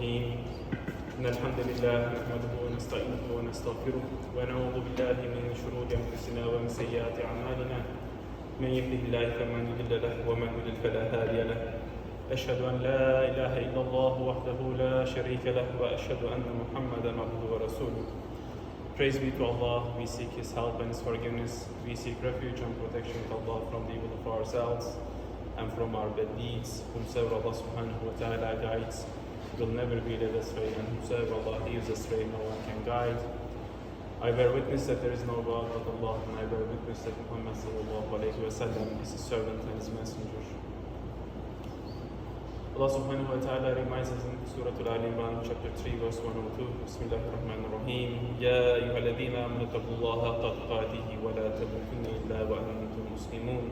الرحيم إن الحمد لله نحمده ونستعينه ونستغفره ونعوذ بالله من شرور أنفسنا ومن سيئات أعمالنا من يهده الله فلا مضل له ومن يضلل فلا هادي له أشهد أن لا إله إلا الله وحده لا شريك له وأشهد أن محمدا عبده ورسوله. Praise be to Allah, we seek His help and His forgiveness. We seek refuge and protection of Allah from the evil of ourselves and from our bad deeds. Whomsoever Allah subhanahu wa ta'ala guides will never be led astray, and whomsoever Allah leaves astray, no one can guide. I bear witness that there is no God but Allah, and I bear witness that Muhammad sallallahu alayhi wa sallam is His servant and His messenger. Allah subhanahu wa ta'ala reminds us in Surah Al-Imran, chapter 3, verse 102, Bismillahir Rahmanir Rahim, Ya ayyuhalladhina amanu taqullaha haqqa tuqatihi wa la tamutunna illa wa antum muslimun.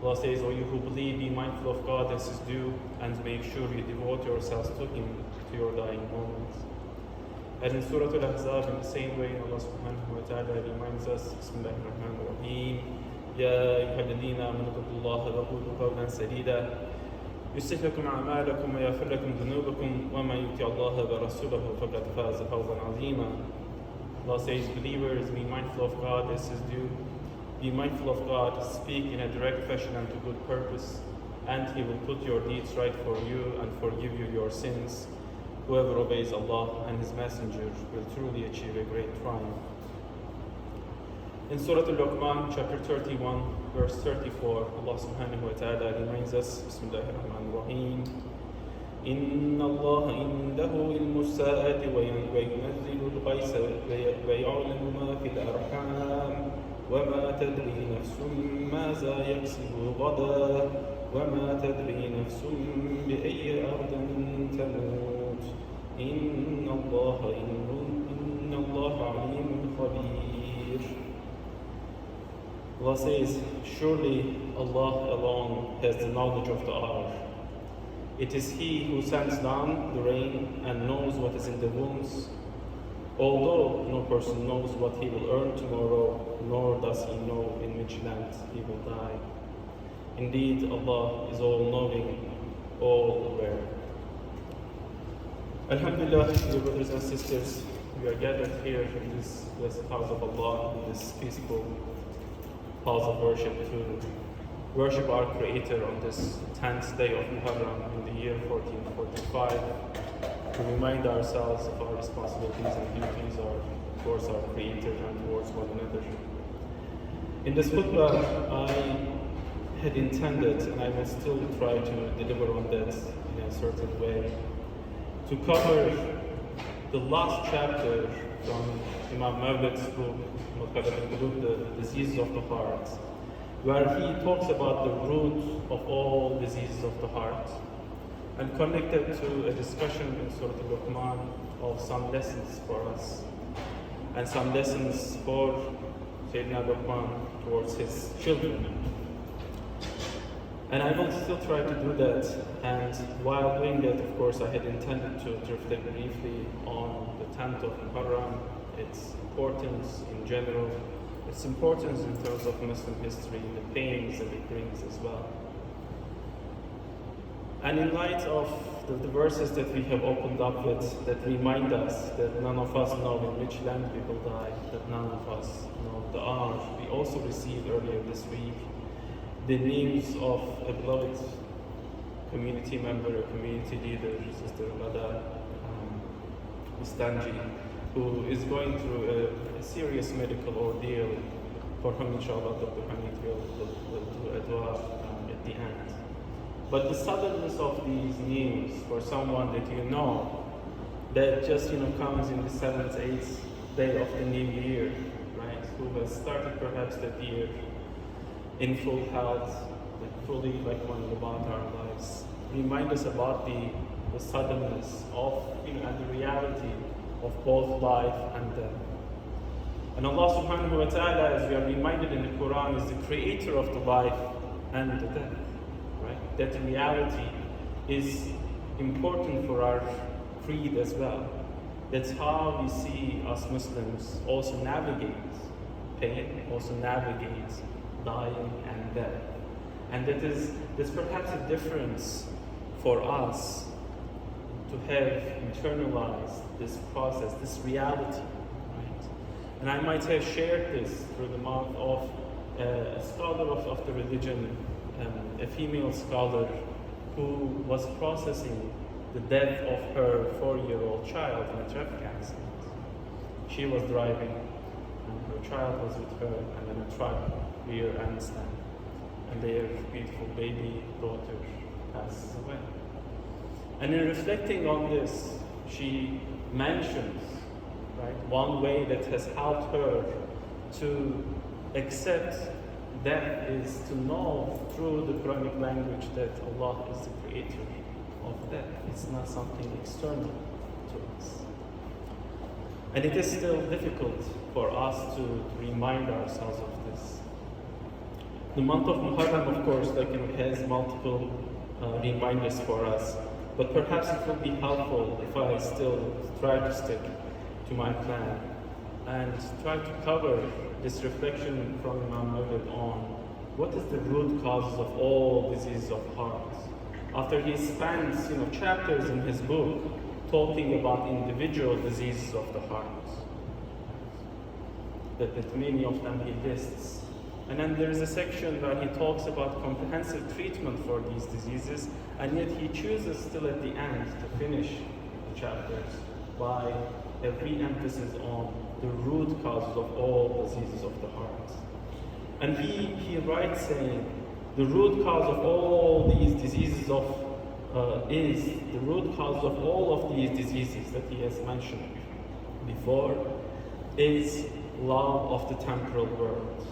Allah says, O you who believe, be mindful of God as His due, and make sure you devote yourselves to Him to your dying moments. And in Surah Al-Ahzab, in the same way, Allah subhanahu wa ta'ala reminds us, Bismillahir Rahmanir Rahim, Ya ayyuhalladhina amanu taqullaha wa qulu qawlan sadida. يصلح لكم أعمالكم ويغفر لكم ذنوبكم ومن يطع الله ورسوله فقد فاز فوزا عظيما. Allah says, believers, be mindful of God as His due. Be mindful of God, speak in a direct fashion and to good purpose, and He will put your deeds right for you and forgive you your sins. Whoever obeys Allah and His Messenger will truly achieve a great triumph. In Surah Al-Luqman, chapter 31, verse 34, Allah subhanahu wa ta'ala reminds us, Bismillahir Rahmanir Rahim, إِنَّ اللَّهَ إِنْدَهُ عِلْمُ السَّاعَةِ وَيُنَزِّلُ الْغَيْثَ وَيَعْلَمُ مَا فِي الْأَرْحَامِ وَمَا تَدْرِي نَفْسٌ مَاذَا يَكْسِبُ غَدًا وَمَا تَدْرِي نَفْسٌ بِأَيِّ أَرْضٍ تَمُوتُ إِنَّ اللَّهَ عَلِيمٌ خَبِيرٌ. Allah says, surely Allah alone has the knowledge of the hour. It is He who sends down the rain and knows what is in the wombs, although no person knows what he will earn tomorrow, nor does he know in which land he will die. Indeed, Allah is all-knowing, all-aware. Alhamdulillah, dear brothers and sisters, we are gathered here in this blessed house of Allah, in this peaceful house of worship, to worship our Creator on this 10th day of Muharram in the year 1445, to remind ourselves of our responsibilities and duties towards our Creator and towards one another. In this khutbah, I had intended, and I will still try to deliver on that in a certain way, to cover the last chapter from Imam Mawlid's book, Tekelioglu, the diseases of the heart, where he talks about the root of all diseases of the heart, and connected to a discussion in Surah Al-Luqman of some lessons for us, and some lessons for Sayyidina Luqman towards his children. And I will still try to do that, and while doing that, of course, I had intended to reflect briefly on the 10th of Muharram, its importance in general, its importance in terms of Muslim history, the pains that it brings as well. And in light of the verses that we have opened up with that remind us that none of us know in which land we will die, that none of us know the hour, we also received earlier this week the news of a beloved community member, a community leader, Sister Rada Istanji, who is going through a serious medical ordeal, for whom inshallah Dr. Hamid will do a dua at the end. But the suddenness of these news for someone that you know, that just comes in the 7th, 8th day of the new year, right? Who has started perhaps that year in full health, fully going about our lives, remind us about the suddenness of and the reality of both life and death. And Allah subhanahu wa ta'ala, as we are reminded in the Quran, is the creator of the life and the death. Right? That reality is important for our creed as well. That's how we see us Muslims also navigate pain, also navigate dying and death. And there's perhaps a difference for us to have internalized this process, this reality, right? And I might have shared this through the mouth of a scholar of the religion, a female scholar who was processing the death of her 4-year-old child in a traffic accident. She was driving, and her child was with her, and then a truck rear-ends them, and their beautiful baby daughter passes away. And in reflecting on this, she mentions, right, one way that has helped her to accept death is to know through the Quranic language that Allah is the creator of death. It's not something external to us. And it is still difficult for us to remind ourselves of this. The month of Muharram, of course, has multiple reminders for us, but perhaps it will be helpful if I still try to stick to my plan and try to cover this reflection from Imam Ahmet on what is the root causes of all diseases of heart. After he spends chapters in his book talking about individual diseases of the heart, that many of them he lists. And then there is a section where he talks about comprehensive treatment for these diseases, and yet he chooses still at the end to finish the chapters by a re-emphasis on the root causes of all diseases of the heart. And he writes saying, the root cause of all these diseases that he has mentioned before is love of the temporal world.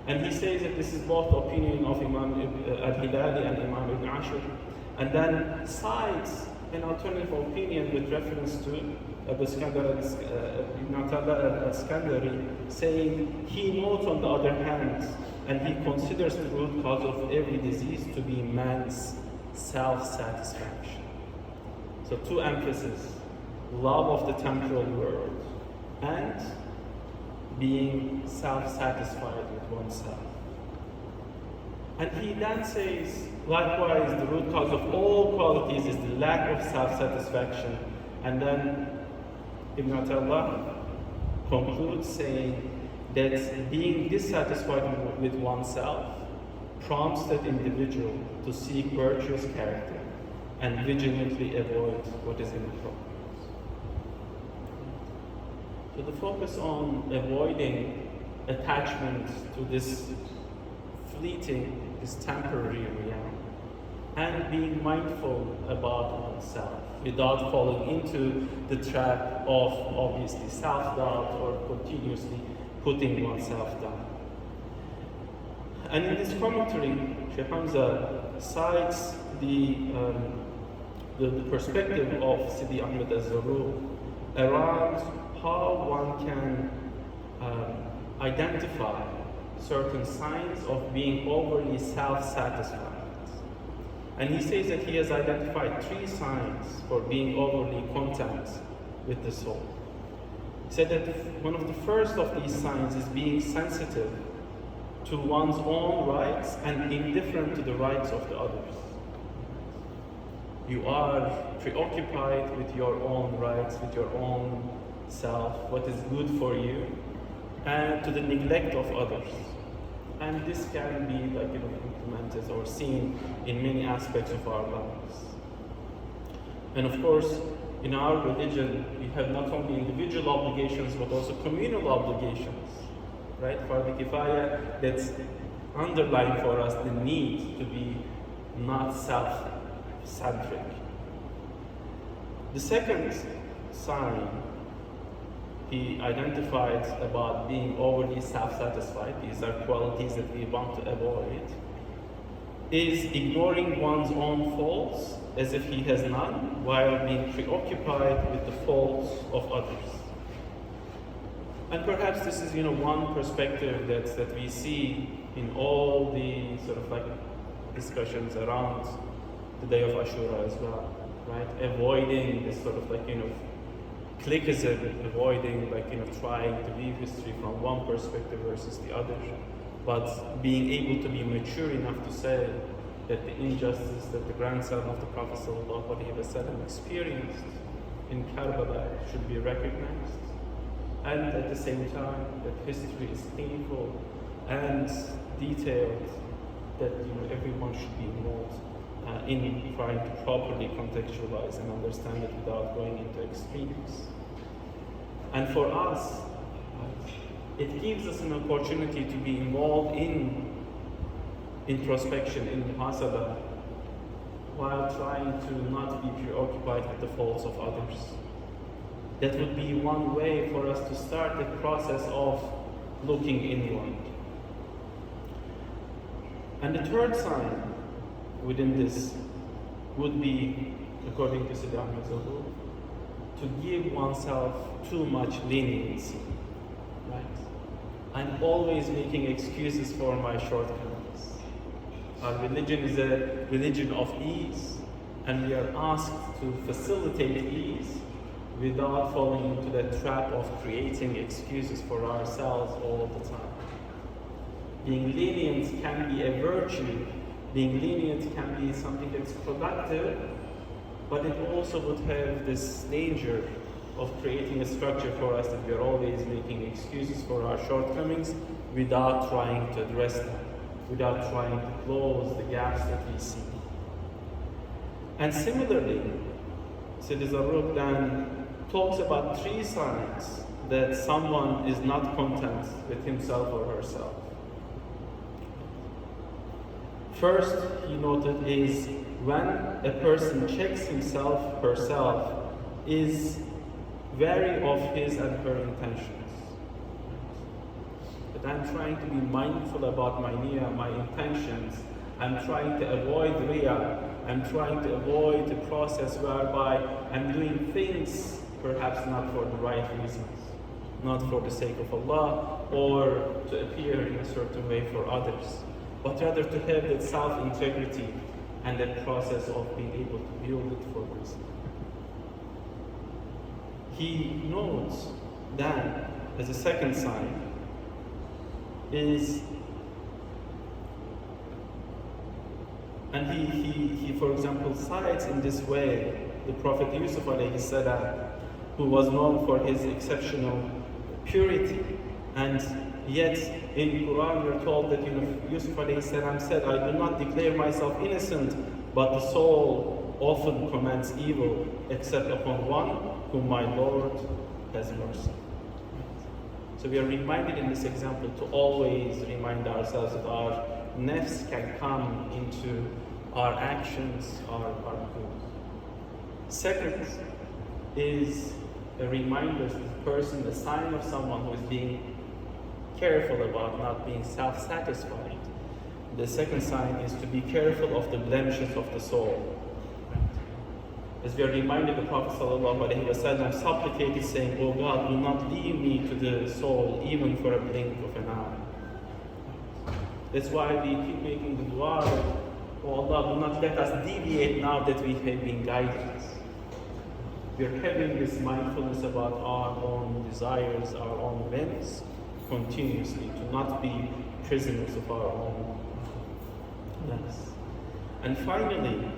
And he says that this is both the opinion of Imam al-Hilali and Imam ibn Ashur, and then cites an alternative opinion with reference to Ibn al-Iskandari, saying he notes on the other hand, and he considers the root cause of every disease to be man's self-satisfaction. So two emphases, love of the temporal world and being self-satisfied with oneself. And he then says, likewise, the root cause of all qualities is the lack of self-satisfaction. And then Ibn Attallah concludes saying that being dissatisfied with oneself prompts that individual to seek virtuous character and vigilantly avoid what is inappropriate. So the focus on avoiding attachment to this fleeting, this temporary realm, and being mindful about oneself without falling into the trap of obviously self-doubt or continuously putting oneself down. And in this commentary, Shaykh Hamza cites the perspective of Sidi Ahmed al-Zarruq around how one can identify certain signs of being overly self-satisfied. And he says that he has identified 3 signs for being overly content with the soul. He said that one of the first of these signs is being sensitive to one's own rights and indifferent to the rights of the others. You are preoccupied with your own rights, with your own self, what is good for you, and to the neglect of others. And this can be implemented or seen in many aspects of our lives. And of course, in our religion, we have not only individual obligations, but also communal obligations, right? Fardi Kifaya, that's underlying for us the need to be not self-centric. The second sign he identified about being overly self-satisfied, these are qualities that we want to avoid, is ignoring one's own faults as if he has none, while being preoccupied with the faults of others. And perhaps this is one perspective that we see in all the discussions around the day of Ashura as well, right? Avoiding this cliquism, avoiding trying to view history from one perspective versus the other, but being able to be mature enough to say that the injustice that the grandson of the Prophet ﷺ experienced in Karbala should be recognized, and at the same time that history is painful and detailed, that everyone should be involved in trying to properly contextualize and understand it without going into extremes. And for us, it gives us an opportunity to be involved in introspection, in muhasabah, while trying to not be preoccupied with the faults of others. That would be one way for us to start the process of looking inward. And the third sign within this would be, according to Selim, to give oneself too much leniency. Right? I'm always making excuses for my shortcomings. Our religion is a religion of ease, and we are asked to facilitate ease without falling into the trap of creating excuses for ourselves all the time. Being lenient can be a virtue. Being lenient can be something that's productive, but it also would have this danger of creating a structure for us that we are always making excuses for our shortcomings without trying to address them, without trying to close the gaps that we see. And similarly, Sayyid Zarruq then talks about 3 signs that someone is not content with himself or herself. First, he noted, is when a person checks himself, herself, is wary of his and her intentions. That I'm trying to be mindful about my niyyah, my intentions. I'm trying to avoid riyah. I'm trying to avoid the process whereby I'm doing things perhaps not for the right reasons, not for the sake of Allah or to appear in a certain way for others, but rather to have that self-integrity and that process of being able to build it for myself. He notes that as a second sign is, and he for example cites in this way the Prophet Yusuf alayhi salam, who was known for his exceptional purity, and yet in Quran we are told that Yusuf alayhi salam said, I do not declare myself innocent, but the soul often commits evil except upon one whom my Lord has mercy. So we are reminded in this example to always remind ourselves that our nafs can come into our actions, our goods. Second is a reminder to the person, a sign of someone who is being careful about not being self-satisfied. The second sign is to be careful of the blemishes of the soul. As we are reminded, the Prophet ﷺ supplicated saying, "Oh God, do not leave me to the soul even for a blink of an eye." That's why we keep making the dua, "Oh Allah, do not let us deviate now that we have been guided." We are having this mindfulness about our own desires, our own whims, continuously, to not be prisoners of our own whims. And finally,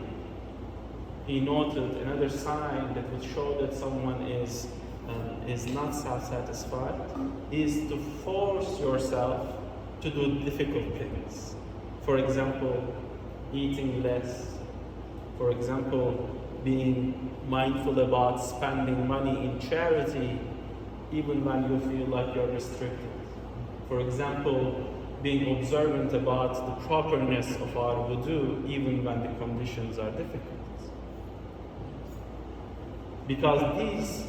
he noted another sign that would show that someone is not self-satisfied, is to force yourself to do difficult things. For example, eating less. For example, being mindful about spending money in charity even when you feel like you're restricted. For example, being observant about the properness of our wudu even when the conditions are difficult. Because these,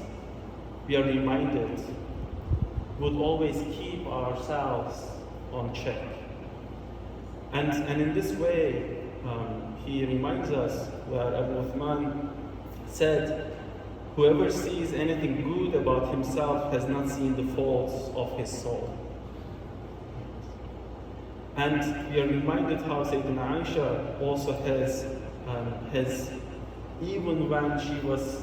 we are reminded, would always keep ourselves on check. And in this way, he reminds us where Abu Uthman said, whoever sees anything good about himself has not seen the faults of his soul. And we are reminded how Sayyidina Aisha also has, even when she was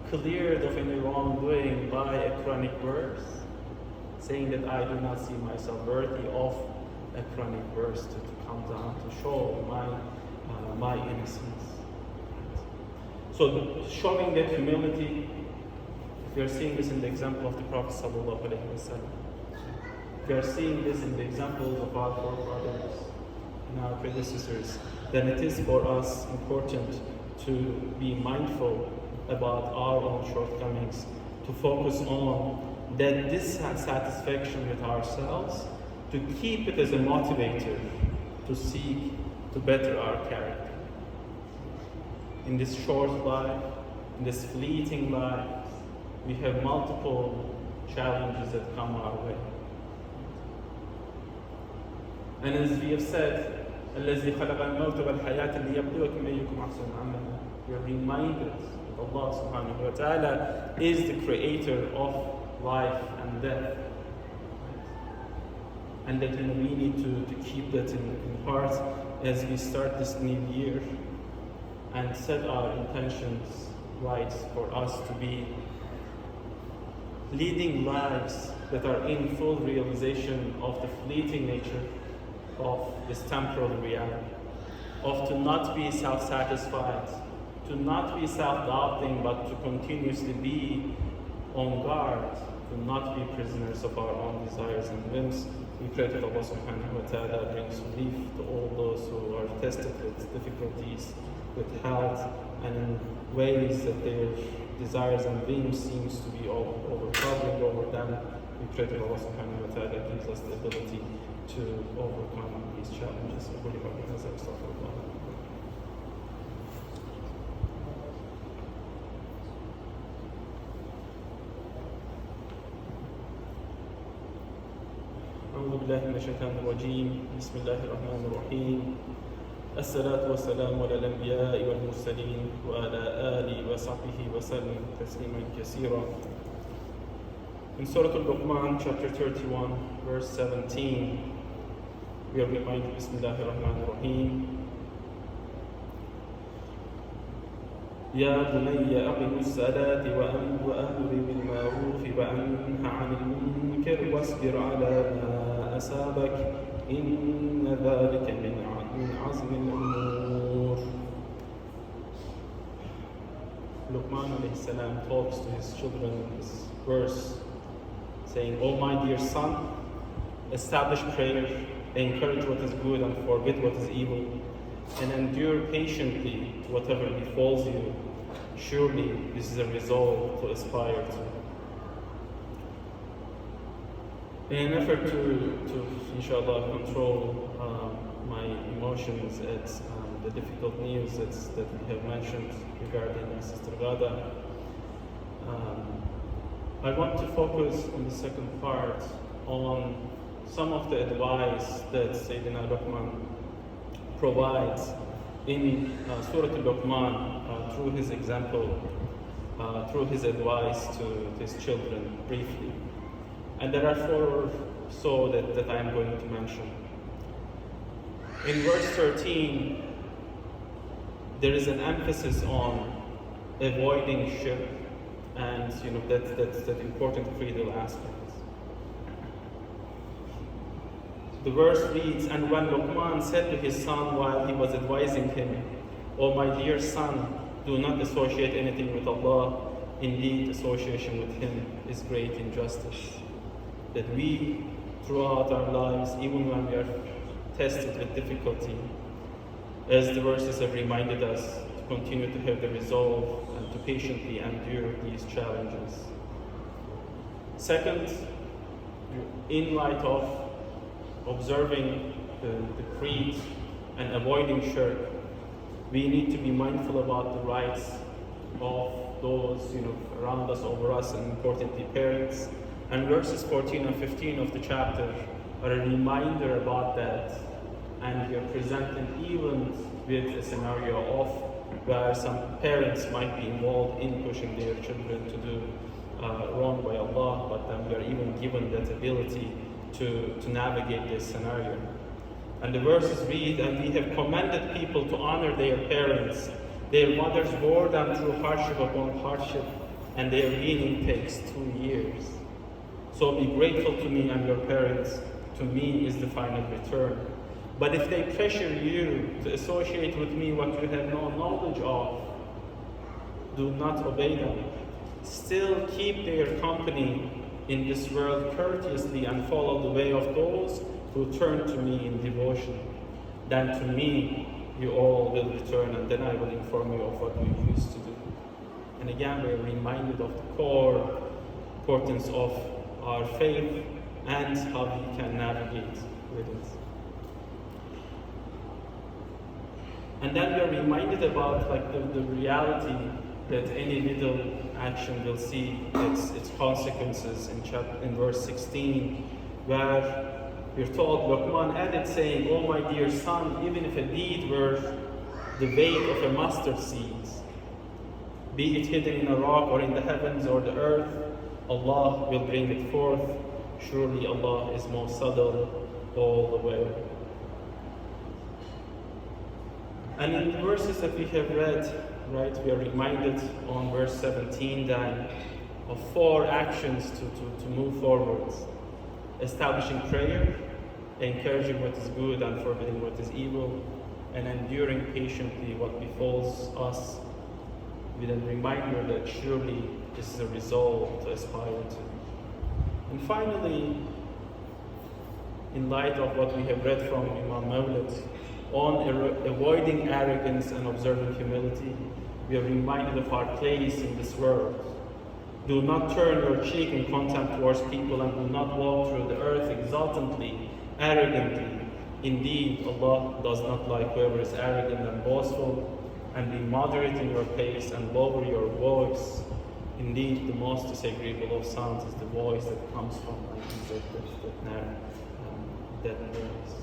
cleared of any wrongdoing by a Quranic verse, saying that I do not see myself worthy of a Quranic verse to come down to show my my innocence. So showing that humility, we are seeing this in the example of the Prophet sallallahu alaihi wasallam. We are seeing this in the examples of our forefathers and our predecessors. Then it is for us important to be mindful about our own shortcomings, to focus on that dissatisfaction with ourselves, to keep it as a motivator to seek to better our character. In this short life, in this fleeting life, we have multiple challenges that come our way. And as we have said, الذي خلق الموت والحياة ليبلوكم أيكم أحسن عملا. We are reminded that Allah subhanahu wa ta'ala is the creator of life and death. And that we need to keep that in heart as we start this new year and set our intentions right for us to be leading lives that are in full realization of the fleeting nature of this temporal reality, of to not be self-satisfied, to not be self-doubting, but to continuously be on guard, to not be prisoners of our own desires and whims. We pray that Allah subhanahu wa ta'ala brings relief to all those who are tested with difficulties, with health, and in ways that their desires and whims seems to be overpowering over them. We pray that Allah subhanahu wa ta'ala gives us the ability to overcome these challenges. أعوذ بالله من الشيطان الرجيم. بسم الله الرحمن الرحيم. الصلاة والسلام على الأنبياء والمرسلين وعلى آله وصحبه وسلم تسليما كثيرا. In Surah Al-Luqman, chapter 31, verse 17, we are reminded, Bismillah ar-Rahman ar-Rahim, يا بني أقم الصلاة وأمر بالمعروف وأنه عن المنكر واصبر على ما أصابك إن ذلك من عزم الأمور. Luqman alayhi salam talks to his children in this verse, saying, "O my dear son, establish prayer, encourage what is good and forbid what is evil, and endure patiently whatever befalls you. Surely this is a resolve to aspire to." In an effort to inshallah, control my emotions at the difficult news that we have mentioned regarding Sister Ghada, I want to focus on the second part on some of the advice that Sayyidina Luqman provides in Surah Al-Luqman through his example, through his advice to his children briefly. And there are four or so that I am going to mention. In verse 13, there is an emphasis on avoiding shirk and that important creedal aspect. The verse reads, "And when Luqman said to his son while he was advising him, 'O my dear son, do not associate anything with Allah. Indeed, association with Him is great injustice.'" That we, throughout our lives, even when we are tested with difficulty, as the verses have reminded us, to continue to have the resolve and to patiently endure these challenges. Second, in light of observing the creed and avoiding shirk, we need to be mindful about the rights of those around us, over us, and importantly parents. And verses 14 and 15 of the chapter are a reminder about that, and we are presented even with a scenario of where some parents might be involved in pushing their children to do wrong by Allah, but then we are even given that ability to navigate this scenario. And the verses read, "And we have commanded people to honor their parents. Their mothers bore them through hardship upon hardship, and their weaning takes 2 years. So be grateful to me and your parents. To me is the final return. But if they pressure you to associate with me what you have no knowledge of, do not obey them. Still keep their company in this world courteously and follow the way of those who turn to me in devotion. Then to me you all will return, and then I will inform you of what we used to do. And again, we are reminded of the core importance of our faith and how we can navigate with it. And then we are reminded about the reality that any little action will see its consequences in verse 16, where we're told, Luqman added saying, "O my dear son, even if a deed were the weight of a mustard seed, be it hidden in a rock or in the heavens or the earth, Allah will bring it forth. Surely Allah is more subtle all the way." And in the verses that we have read, right, we are reminded on verse 17 then of 4 actions to move forward. Establishing prayer, encouraging what is good and forbidding what is evil, and enduring patiently what befalls us, with a reminder that surely this is a resolve to aspire to. And finally, in light of what we have read from Imam Mawlid on avoiding arrogance and observing humility, we are reminded of our place in this world. Do not turn your cheek in contempt towards people, and do not walk through the earth exultantly, arrogantly. Indeed, Allah does not like whoever is arrogant and boastful. And be moderate in your pace and lower your voice. Indeed, the most disagreeable of sounds is the voice that comes from that voice.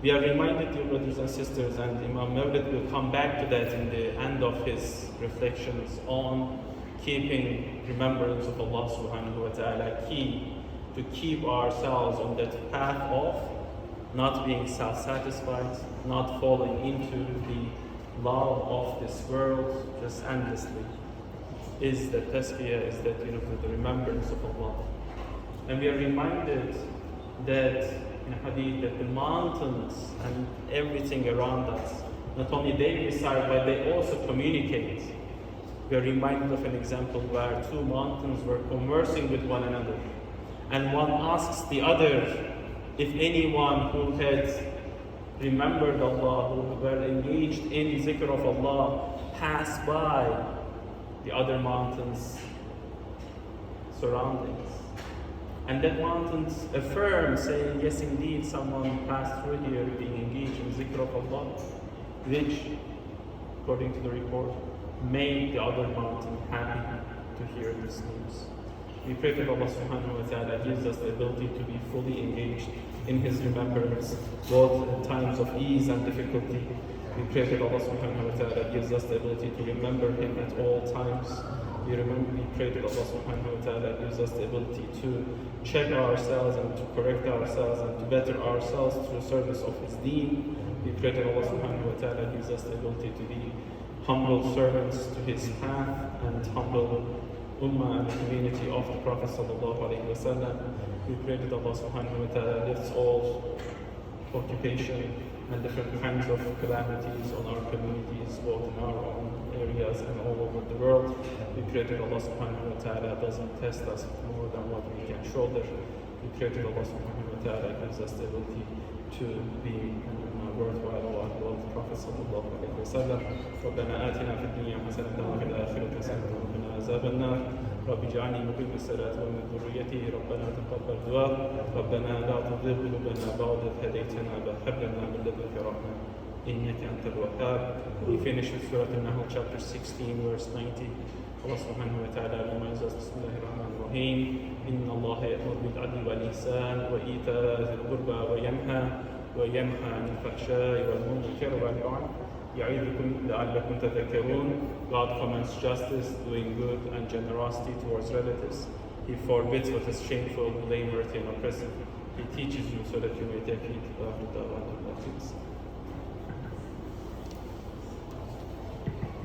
We are reminded, dear brothers and sisters, and Imam Mawlid will come back to that in the end of his reflections on keeping remembrance of Allah subhanahu wa ta'ala key to keep ourselves on that path of not being self-satisfied, not falling into the love of this world just endlessly, is that tazkiyah, is that the remembrance of Allah. And we are reminded that in hadith that the mountains and everything around us, not only they recite but they also communicate. We are reminded of an example where 2 mountains were conversing with one another, and one asks the other if anyone who had remembered Allah, who were engaged in zikr of Allah, passed by the other mountains' surroundings. And that mountains affirm, saying, yes, indeed, someone passed through here being engaged in zikr of Allah, which, according to the report, made the other mountain happy to hear this news. We pray that Allah subhanahu wa ta'ala gives us the ability to be fully engaged in His remembrance, both in times of ease and difficulty. We pray that Allah subhanahu wa ta'ala gives us the ability to remember Him at all times. We pray that Allah subhanahu wa ta'ala gives us the ability to check ourselves and to correct ourselves and to better ourselves through service of His deen. We pray that Allah subhanahu wa ta'ala gives us the ability to be humble servants to His path and humble ummah and the community of the Prophet sallallahu alaihi wasallam. We pray that Allah subhanahu wa ta'ala lifts all occupation and different kinds of calamities on our communities, both in our own areas and all over the world. We pray that Allah subhanahu wa ta'ala doesn't test us more than what we can shoulder. We pray that Allah subhanahu wa ta'ala gives us the ability to be worthwhile of the Prophet sallallahu alaihi wasallam. ربنا آتنا في الدنيا حسنة وفي الآخرة حسنة وقنا عذاب النار. رب اجعلني مقيم الصلاة ومن ذريتي. ربنا تقبل دعاء. ربنا لا تزغ قلوبنا بعد إذ هديتنا وهب لنا من لدنك رحمة إنك أنت الوهاب. We finish with Surah An-Nahl, chapter 16, verse 90. Allah subhanahu wa ta'ala reminds us, Bismillahir-Rahmanir-Rahim, إن الله يأمر بالعدل والإحسان وإيتاء ذي القربى وينهى عن الفحشاء والمنكر والبغي يعظكم لعلكم تذكرون. God commands justice, doing good, and generosity towards relatives. He forbids what is shameful, blameworthy, and oppressive. He teaches you so that you may take heed.